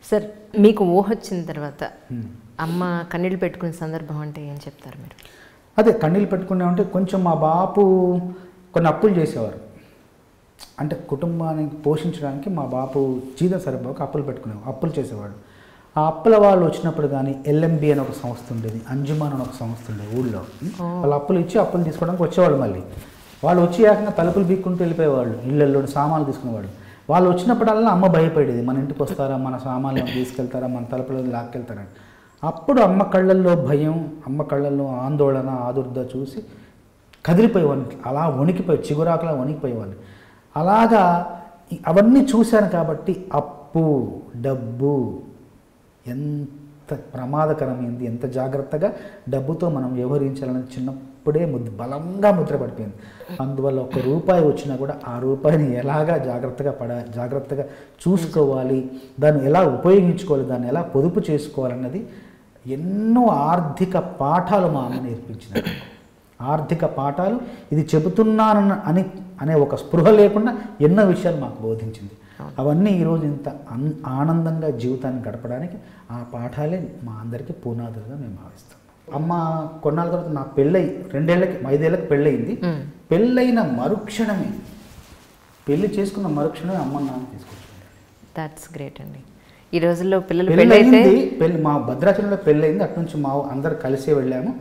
Sir మీకు ఊహ వచ్చిన తర్వాత అమ్మ కన్నీళ్ళు పెట్టుకునే సందర్భం అంటే ఏం చెప్తారు మీరు? అదే కన్నీళ్ళు పెట్టుకున్నామంటే కొంచెం మా బాపు కొన్ని అప్పులు చేసేవారు. అంటే కుటుంబానికి పోషించడానికి మా బాపు జీతం సరిపోక అప్పులు చేసేవాడు. ఆ అప్పుల వాళ్ళు వచ్చినప్పుడు కానీ ఎల్ఎంబి అని ఒక సంస్థ ఉండేది, అంజుమాన్ అని ఒక సంస్థ ఉండేది ఊళ్ళో. వాళ్ళు అప్పులు ఇచ్చి అప్పులు తీసుకోవడానికి వచ్చేవాళ్ళు. మళ్ళీ వాళ్ళు వచ్చి ఏకంగా తలుపులు బీక్కుంటూ వెళ్ళిపోయేవాళ్ళు, ఇళ్ళల్లో సామాన్లు తీసుకునేవాళ్ళు. వాళ్ళు వచ్చినప్పుడల్లా అమ్మ భయపడేది, మన ఇంటికి వస్తారా, మన సామాన్లు తీసుకెళ్తారా, మన తలుపులో లాక్కెళ్తారని. అప్పుడు అమ్మ కళ్ళల్లో భయం, అమ్మ కళ్ళల్లో ఆందోళన, ఆదుర్ద చూసి కదిలిపోయేవాడిని. అలా వణికిపోయి చిగురాకులా వణికిపోయేవాడిని. అలాగా అవన్నీ చూశాను కాబట్టి అప్పు, డబ్బు ఎంత ప్రమాదకరమైంది, ఎంత జాగ్రత్తగా డబ్బుతో మనం వ్యవహరించాలని చిన్నప్పుడే బలంగా ముద్ర పడిపోయింది. అందువల్ల ఒక రూపాయి వచ్చినా కూడా ఆ రూపాయిని ఎలాగా జాగ్రత్తగా చూసుకోవాలి, దాన్ని ఎలా ఉపయోగించుకోవాలి, దాన్ని ఎలా పొదుపు చేసుకోవాలన్నది ఎన్నో ఆర్థిక పాఠాలు మా అమ్మ నేర్పించినారు. ఆర్థిక పాఠాలు ఇది చెబుతున్నాను అనే ఒక స్పృహ లేకుండా ఎన్నో విషయాలు మాకు బోధించింది. అవన్నీ ఈరోజు ఇంత ఆనందంగా జీవితాన్ని గడపడానికి ఆ పాఠాలే మా అందరికీ పునాదులుగా మేము భావిస్తాం. అమ్మ కొన్నాళ్ళ తర్వాత నా పెళ్ళై 5 ఏళ్ళకి పెళ్ళయింది. పెళ్ళైన మరుక్షణమే, పెళ్లి చేసుకున్న మరుక్షణమే అమ్మ నాన్న తీసుకొచ్చుకుంటారు. దట్స్ గ్రేట్ అండి. ఈ రోజుల్లో పిల్లలు పెళ్ళి మా భద్రాచలంలో పెళ్ళయింది. అటు నుంచి మా అందరు కలిసే వెళ్ళాము.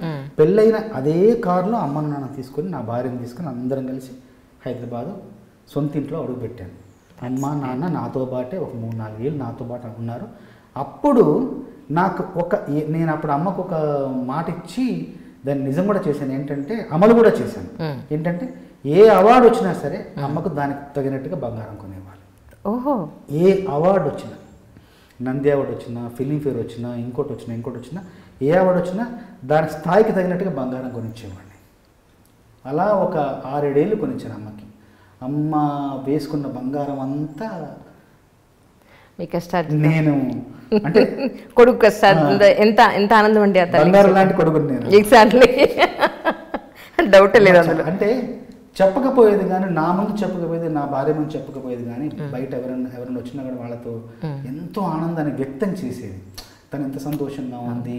పెళ్ళైన అదే కారులో అమ్మ నాన్న తీసుకొని, నా భార్యను తీసుకొని అందరం కలిసి హైదరాబాదు సొంత ఇంట్లో అడుగుపెట్టాను. అమ్మ నాన్న నాతో పాటే ఒక 3-4 ఏళ్ళు నాతో పాటు ఉన్నారు. అప్పుడు నాకు నేను అప్పుడు అమ్మకు ఒక మాట ఇచ్చి దాన్ని నిజం కూడా చేశాను. ఏంటంటే అమలు కూడా చేశాను. ఏంటంటే ఏ అవార్డు వచ్చినా సరే అమ్మకు దానికి తగినట్టుగా బంగారం కొనేవాళ్ళు. ఓహో, ఏ అవార్డు వచ్చినా, నంది అవార్డు వచ్చినా, ఫిలింఫేర్ వచ్చినా, ఇంకోటి వచ్చినా ఏ అవార్డు వచ్చినా దానికి స్థాయికి తగినట్టుగా బంగారం కొనిచ్చేవాడిని. అలా ఒక 6-7 ఏళ్ళు కొనిచ్చాను అమ్మకి. అమ్మ వేసుకున్న బంగారం అంతా మీ కష్టాలు నేను, అంటే కొడుకు కష్టాలు ఎంత ఎంత ఆనందం అండి. బంగారం లాంటి కొడుకుని నేను. ఎగ్జాక్ట్లీ, డౌట్ లేదు అందులో. అంటే చెప్పకపోయేది కానీ, నా ముందు చెప్పకపోయేది, నా భార్య ముందు చెప్పకపోయేది కానీ, బయట ఎవరైనా వచ్చినా కూడా వాళ్ళతో ఎంతో ఆనందాన్ని వ్యక్తం చేసేది. తను ఎంత సంతోషంగా ఉంది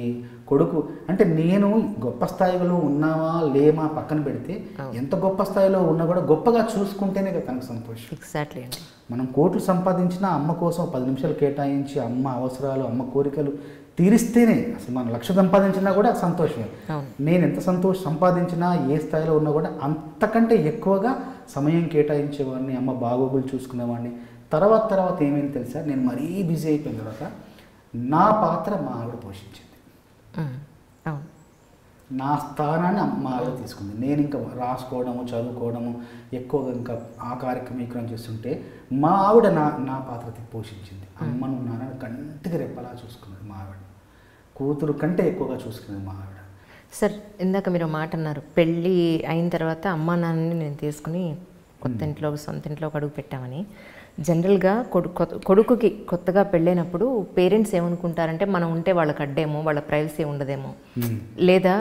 కొడుకు అంటే. నేను గొప్ప స్థాయిలో ఉన్నావా లేమా పక్కన పెడితే, ఎంత గొప్ప స్థాయిలో ఉన్నా కూడా గొప్పగా చూసుకుంటేనే కదా తనకు సంతోషం. ఎగ్జాక్ట్లీ అండి. మనం కోట్లు సంపాదించినా అమ్మ కోసం 10 నిమిషాలు కేటాయించి అమ్మ అవసరాలు, అమ్మ కోరికలు తీరిస్తేనే, అసలు మనం 1,00,000 సంపాదించినా కూడా సంతోషమే. నేను ఎంత సంపాదించినా, ఏ స్థాయిలో ఉన్నా కూడా అంతకంటే ఎక్కువగా సమయం కేటాయించేవాడిని, అమ్మ బాగోగులు చూసుకునేవాడిని. తర్వాత ఏమైంది తెలుసా, నేను మరీ బిజీ అయిపోయిన తర్వాత నా పాత్ర మా ఆవిడ పోషించింది. నా స్థానాన్ని మా ఆవిడ తీసుకుంది. నేను ఇంకా రాసుకోవడము, చదువుకోవడము, ఎక్కువగా ఇంకా ఆ కార్యక్రమం చేస్తుంటే మా ఆవిడ నా పాత్ర పోషించింది. అమ్మను నాన్న కంటికి రెప్పలా చూసుకున్నది మా ఆవిడ. కూతురు కంటే ఎక్కువగా చూసుకునేది మా ఆవిడ. సార్, ఇందాక మీరు మాట అన్నారు, పెళ్ళి అయిన తర్వాత అమ్మా నాన్నని నేను తీసుకుని సొంత ఇంట్లోకి అడుగు పెట్టామని. జనరల్గా కొడుకుకి కొత్తగా పెళ్ళైనప్పుడు పేరెంట్స్ ఏమనుకుంటారంటే, మనం ఉంటే వాళ్ళకి అడ్డేమో, వాళ్ళ ప్రైవసీ ఉండదేమో, లేదా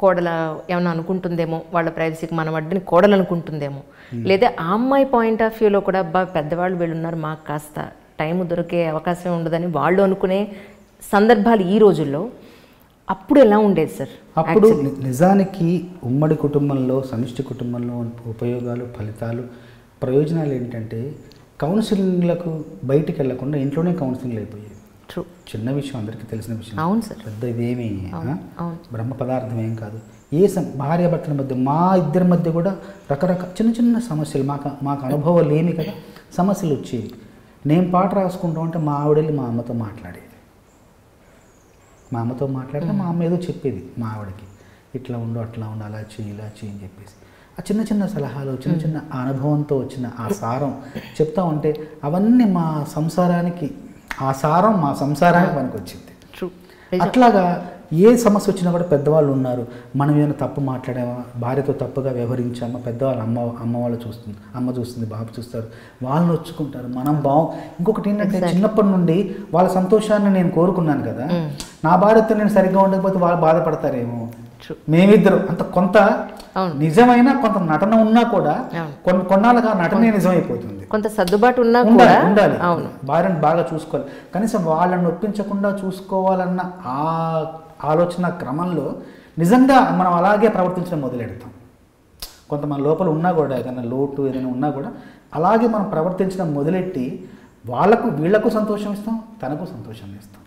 కోడల ఏమన్నా అనుకుంటుందేమో, వాళ్ళ ప్రైవసీకి మనం అడ్డని కోడలు అనుకుంటుందేమో, లేదా ఆ అమ్మాయి పాయింట్ ఆఫ్ వ్యూలో కూడా పెద్దవాళ్ళు వీళ్ళున్నారు, మాకు కాస్త టైం దొరికే అవకాశం ఉండదని వాళ్ళు అనుకునే సందర్భాలు ఈ రోజుల్లో. అప్పుడు ఎలా ఉండేది సార్? అప్పుడు నిజానికి ఉమ్మడి కుటుంబంలో, సమిష్టి కుటుంబంలో ఉపయోగాలు, ఫలితాలు, ప్రయోజనాలు ఏంటంటే, కౌన్సిలింగ్లకు బయటికి వెళ్లకుండా ఇంట్లోనే కౌన్సిలింగ్లు అయిపోయాయి. చిన్న విషయం, అందరికీ తెలిసిన విషయం. అవును సార్. పెద్ద ఇదేమీ బ్రహ్మ పదార్థం ఏం కాదు. భార్యాభర్తల మధ్య, మా ఇద్దరి మధ్య కూడా రకరకాల చిన్న సమస్యలు, మాకు అనుభవాలు ఏమి కదా, సమస్యలు వచ్చేవి. నేను పాట రాసుకుంటూ ఉంటే మా ఆవిడెళ్ళి మా అమ్మతో మాట్లాడేది. మా అమ్మతో మాట్లాడితే మా అమ్మ ఏదో చెప్పేది మా ఆవిడకి, ఇట్లా ఉండు, అట్లా ఉండు, అలా చేయి, ఇలా చేయి అని చెప్పేసి. ఆ చిన్న సలహాలు, చిన్న అనుభవంతో వచ్చిన ఆ సారం చెప్తా ఉంటే అవన్నీ మా సంసారానికి, ఆ సారం మా సంసారానికి పనికి వచ్చింది. అట్లాగా ఏ సమస్య వచ్చినా కూడా పెద్దవాళ్ళు ఉన్నారు. మనం ఏమైనా తప్పు మాట్లాడామా, భార్యతో తప్పుగా వ్యవహరించామా, పెద్దవాళ్ళు అమ్మ వాళ్ళు చూస్తుంది, అమ్మ చూస్తుంది, బాబు చూస్తారు, వాళ్ళు నొచ్చుకుంటారు, మనం ఇంకొకటి ఏంటంటే, చిన్నప్పటి నుండి వాళ్ళ సంతోషాన్ని నేను కోరుకున్నాను కదా, నా భార్యతో నేను సరిగ్గా ఉండకపోతే వాళ్ళు బాధపడతారేమో, మేమిద్దరు అంత కొంత నిజమైన కొంత నటన ఉన్నా కూడా కొన్నాళ్ళకి ఆ నటనే నిజమైపోతుంది. కొంత సర్దుబాటు ఉన్నా కూడా ఉండాలి. భార్యను బాగా చూసుకోవాలి, కనీసం వాళ్ళని ఒప్పించకుండా చూసుకోవాలన్న ఆ ఆలోచన క్రమంలో నిజంగా మనం అలాగే ప్రవర్తించడం మొదలెడతాం. కొంత మన లోపల ఉన్నా కూడా ఏదైనా లోటు ఏదైనా ఉన్నా కూడా అలాగే మనం ప్రవర్తించడం మొదలెట్టి వీళ్లకు సంతోషం ఇస్తాం, తనకు సంతోషం ఇస్తాం.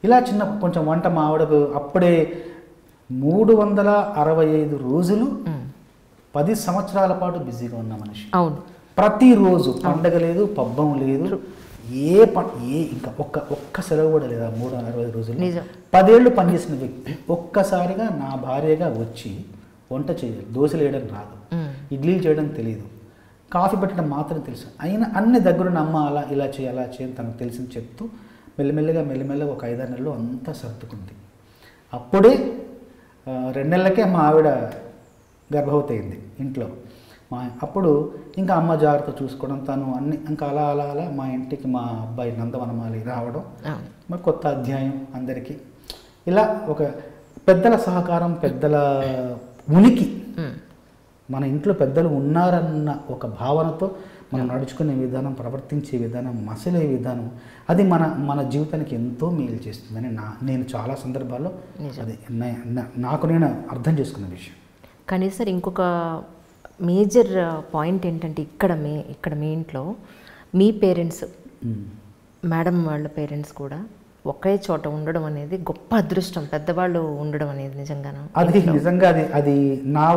ఇలా చిన్న కొంచెం వంట మా ఆవిడకు అప్పుడే 365 రోజులు 10 సంవత్సరాల పాటు బిజీగా ఉన్న మనిషి. అవును, ప్రతిరోజు పండగ లేదు, పబ్బం లేదు, ఇంకా ఒక్క సెలవు కూడా లేదు. 365 రోజులు 10 ఏళ్ళు పనిచేసిన వ్యక్తి ఒక్కసారిగా నా భార్యగా వచ్చి వంట చేయాలి. దోశలు వేయడం రాదు, ఇడ్లీలు చేయడం తెలియదు, కాఫీ పెట్టడం మాత్రం తెలుసు. అయినా అన్ని దగ్గరున్న అమ్మ అలా ఇలా చేయి అలా చేయని తనకు తెలిసింది చెప్తూ మెల్లమెల్లగా ఒక 5-6 నెలలు అంతా సర్దుకుంది. అప్పుడే 2 నెలలకే మా ఆవిడ గర్భవతి అయింది ఇంట్లో. అప్పుడు ఇంకా అమ్మ జాగ్రత్త చూసుకోవడం, తను అన్ని ఇంకా అలా మా ఇంటికి మా అబ్బాయి నందవనమాలి రావడం, మరి కొత్త అధ్యాయం అందరికీ. ఇలా ఒక పెద్దల సహకారం, పెద్దల ఉనికి, మన ఇంట్లో పెద్దలు ఉన్నారన్న ఒక భావనతో మనం నడుచుకునే విధానం, ప్రవర్తించే విధానం, మసలే విధానం, అది మన జీవితానికి ఎంతో మేలు చేస్తుందని నేను చాలా సందర్భాల్లో అది నాకు నేను అర్థం చేసుకున్న విషయం. కానీ సార్ ఇంకొక మేజర్ పాయింట్ ఏంటంటే ఇక్కడ మీ ఇంట్లో మీ పేరెంట్స్, మేడం వాళ్ళ పేరెంట్స్ కూడా ఒకే చోట ఉండడం అనేది గొప్ప అదృష్టం. పెద్దవాళ్ళు ఉండడం అనేది నిజంగానే అది నా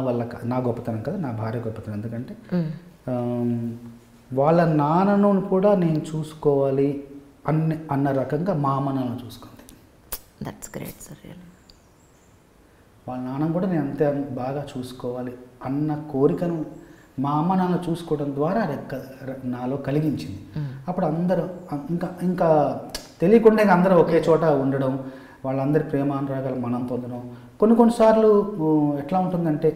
వల్ల నా గొప్పతనం కదా, నా భార్య గొప్పతనం. ఎందుకంటే వాళ్ళ నాన్నను కూడా నేను చూసుకోవాలి అన్న రకంగా మా అమ్మ నాన్న చూసుకుంది. That's great sir. వాళ్ళ నాన్న కూడా నేను అంతే బాగా చూసుకోవాలి అన్న కోరికను మా అమ్మ నాన్న చూసుకోవడం ద్వారా నాలో కలిగించింది. అప్పుడు అందరూ ఇంకా తెలియకుండా అందరూ ఒకే చోట ఉండడం, వాళ్ళందరి ప్రేమ అనురాగాలు మనం పొందడం. కొన్నిసార్లు ఎట్లా ఉంటుందంటే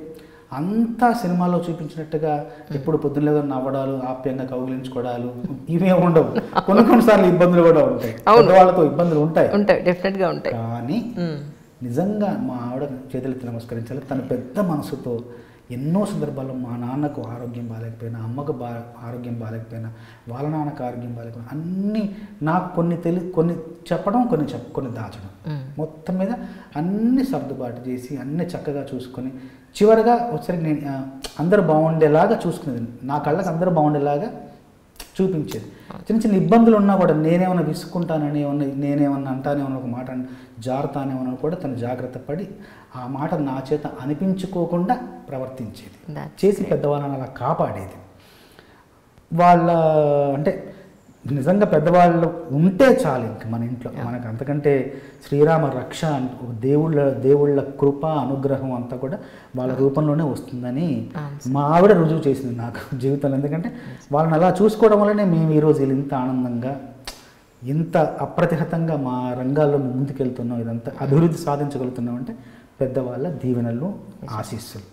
అంతా సినిమాలో చూపించినట్టుగా ఎప్పుడు పొద్దున్న నవ్వడాలు, ఆప్యంగా కౌగిలించుకోవడాలు ఇవే ఉండవు. కొన్నిసార్లు ఇబ్బందులు కూడా ఉంటాయి, వాళ్ళతో ఇబ్బందులు ఉంటాయి, డెఫినెట్గా ఉంటాయి. కానీ నిజంగా మా ఆవిడ చేతులెత్తి నమస్కరించాలి. తన పెద్ద మనసుతో ఎన్నో సందర్భాల్లో మా నాన్నకు ఆరోగ్యం బాగాలేకపోయినా, అమ్మకు ఆరోగ్యం బాగాలేకపోయినా, వాళ్ళ నాన్నకు ఆరోగ్యం బాగాలేకపోయినా అన్నీ నాకు కొన్ని చెప్పడం, కొన్ని దాచడం, మొత్తం మీద అన్ని సర్దుబాటు చేసి అన్ని చక్కగా చూసుకొని చివరిగా ఒకసారి నేను అందరూ బాగుండేలాగా చూసుకునేది. నా కళ్ళకి అందరూ బాగుండేలాగా చూపించేది. చిన్న ఇబ్బందులు ఉన్నా కూడా నేనేమన్నా విసుక్కుంటానని, నేనేమన్నా అంటానేమన్నా ఒక మాట జారుతానేమన్నా కూడా తను జాగ్రత్త పడి ఆ మాట నా చేత అనిపించుకోకుండా ప్రవర్తించేది, చేసి పెద్దవాళ్ళని అలా కాపాడేది. అంటే నిజంగా పెద్దవాళ్ళు ఉంటే చాలు ఇంక మన ఇంట్లో. మనకు అంతకంటే శ్రీరామ రక్ష దేవుళ్ళ కృప అనుగ్రహం అంతా కూడా వాళ్ళ రూపంలోనే వస్తుందని మా ఆవిడ రుజువు చేసింది నాకు జీవితంలో. ఎందుకంటే వాళ్ళని అలా చూసుకోవడం వల్లనే మేము ఈరోజు ఇంత ఆనందంగా, ఇంత అప్రతిహతంగా మా రంగాల్లో ముందుకెళ్తున్నాం, ఇదంతా అభివృద్ధి సాధించగలుగుతున్నాం అంటే పెద్దవాళ్ళ దీవెనలు, ఆశీస్సులు.